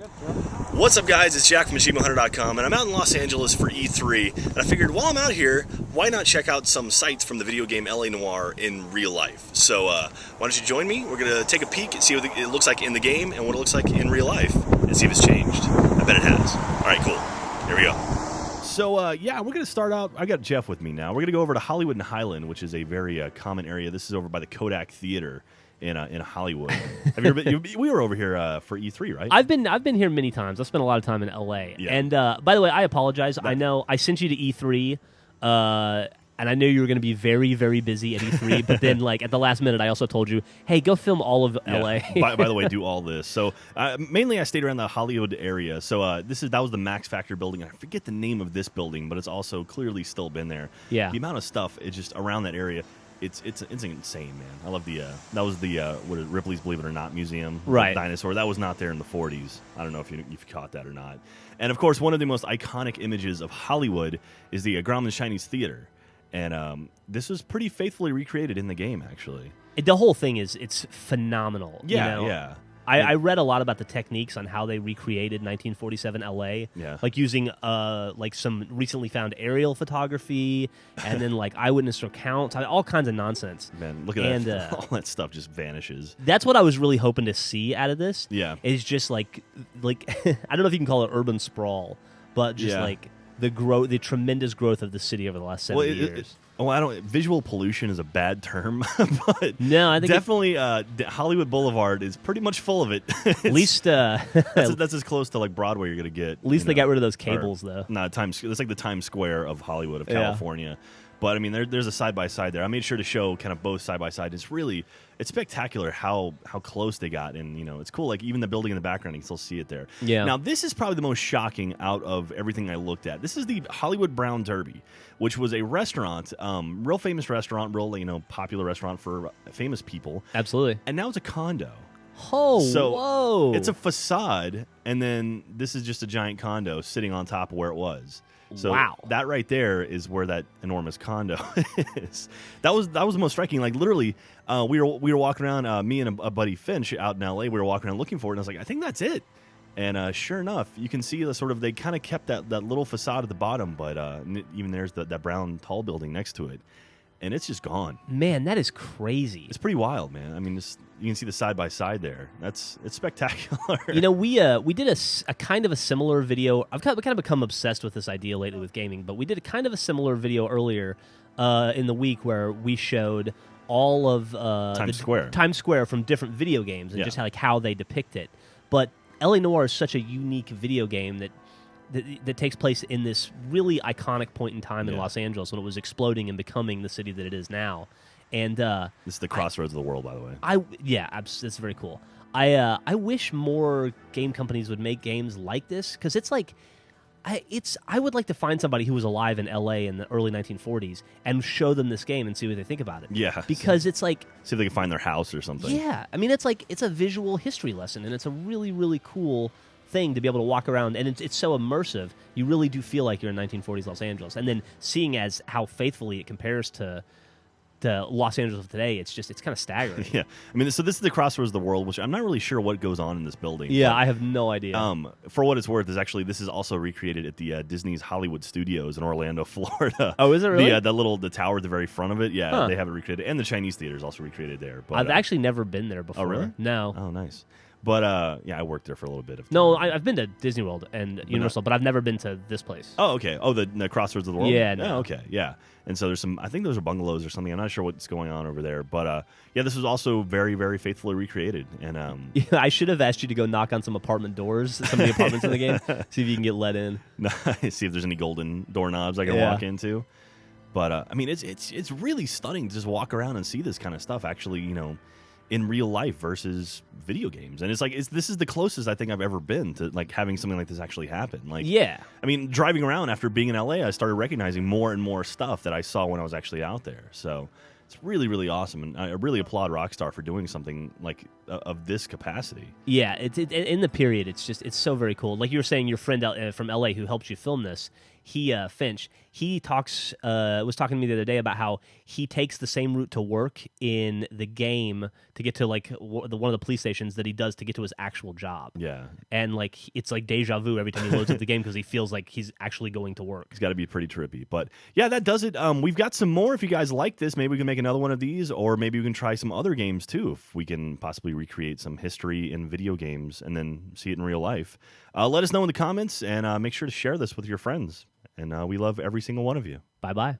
What's up, guys? It's Jack from AchievementHunter.com, and I'm out in Los Angeles for E3, and I figured while I'm out here, why not check out some sites from the video game LA Noire in real life? So why don't you join me? We're going to take a peek and see what it looks like in the game and what it looks like in real life, and see if it's changed. I bet it has. All right, cool. Here we go. So, yeah, we're going to start out. I got Jeff with me now. We're going to go over to Hollywood and Highland, which is a very common area. This is over by the Kodak Theater in Hollywood. Have you ever been? We were over here for E3, right? I've been here many times. I've spent a lot of time in LA. Yeah. And by the way, I apologize. I know I sent you to E3, and I knew you were going to be very, very busy at E3. But then, like at the last minute, I also told you, "Hey, go film all of LA." by the way, do all this. So mainly, I stayed around the Hollywood area. So that was the Max Factor building. I forget the name of this building, but it's also clearly still been there. Yeah. The amount of stuff is just around that area. It's insane, man. I love that was the Ripley's Believe It or Not museum, right? Dinosaur that was not there in the 40s. I don't know if you caught that or not. And of course, one of the most iconic images of Hollywood is the Grauman's Chinese Theater, and this was pretty faithfully recreated in the game. Actually, the whole thing it's phenomenal. Yeah, you know? yeah. I read a lot about the techniques on how they recreated 1947 LA. Yeah. Like using like some recently found aerial photography and then like eyewitness accounts, all kinds of nonsense. Man, look at that. All that stuff just vanishes. That's what I was really hoping to see out of this. Yeah. Is just like I don't know if you can call it urban sprawl, but just like the tremendous growth of the city over the last 70 years. Visual pollution is a bad term, but no, I think definitely Hollywood Boulevard is pretty much full of it. At least that's as close to like Broadway you're gonna get. At least they got rid of those cables, though. No, it's like the Times Square of Hollywood, of California. But I mean, there's a side by side there. I made sure to show kind of both side by side. It's spectacular how close they got, and it's cool. Like even the building in the background, you can still see it there. Yeah. Now this is probably the most shocking out of everything I looked at. This is the Hollywood Brown Derby, which was a restaurant, real famous restaurant, real popular restaurant for famous people. Absolutely. And now it's a condo. Whoa! It's a facade, and then this is just a giant condo sitting on top of where it was. So wow. That right there is where that enormous condo is. That was the most striking. Like literally, we were walking around. Me and a buddy Finch out in L.A. We were walking around looking for it, and I was like, I think that's it. And sure enough, you can see they kind of kept that little facade at the bottom, but even there's that brown tall building next to it, and it's just gone. Man, that is crazy. It's pretty wild, man. I mean, you can see the side by side there. It's spectacular. We did a kind of a similar video. I've kind of become obsessed with this idea lately with gaming, but we did a kind of a similar video earlier in the week where we showed all of Times Square from different video games and just how they depict it. But LA Noire is such a unique video game that takes place in this really iconic point in time in Los Angeles when it was exploding and becoming the city that it is now. And this is the crossroads of the world, by the way. It's very cool. I wish more game companies would make games like this because it's like I would like to find somebody who was alive in LA in the early 1940s and show them this game and see what they think about it. Yeah, because it's like see if they can find their house or something. Yeah, I mean it's a visual history lesson and it's a really really cool thing to be able to walk around, and it's so immersive. You really do feel like you're in 1940s Los Angeles, and then seeing as how faithfully it compares to Los Angeles of today, it's kind of staggering. Yeah, I mean, so this is the crossroads of the world, which I'm not really sure what goes on in this building. Yeah, I have no idea. For what it's worth, this is also recreated at the Disney's Hollywood Studios in Orlando, Florida. Oh, is it really? The tower at the very front of it. Yeah, They have it recreated, and the Chinese theater is also recreated there. But I've actually never been there before. Oh, really? No. Oh, nice. But I worked there for a little bit. I've been to Disney World and Universal, but I've never been to this place. Oh, okay. Oh, the crossroads of the world? Yeah. No. Oh, okay, yeah. And so there's I think those are bungalows or something. I'm not sure what's going on over there. But this was also very, very faithfully recreated. And I should have asked you to go knock on some apartment doors, some of the apartments in the game, see if you can get let in. See if there's any golden doorknobs I can walk into. But, I mean, it's really stunning to just walk around and see this kind of stuff actually, in real life versus video games. And it's like this is the closest I think I've ever been to like having something like this actually happen. Like, yeah, I mean, driving around after being in LA, I started recognizing more and more stuff that I saw when I was actually out there. So it's really, really awesome, and I really applaud Rockstar for doing something like of this capacity. Yeah, in the period, it's so very cool. Like you were saying, your friend from LA who helped you film this, Finch, he was talking to me the other day about how he takes the same route to work in the game to get to like one of the police stations that he does to get to his actual job. Yeah. And like it's like deja vu every time he loads up the game because he feels like he's actually going to work. It's got to be pretty trippy. But yeah, that does it. We've got some more. If you guys like this, maybe we can make another one of these, or maybe we can try some other games too, if we can possibly recreate some history in video games and then see it in real life. Let us know in the comments, and make sure to share this with your friends. And we love every single one of you. Bye-bye.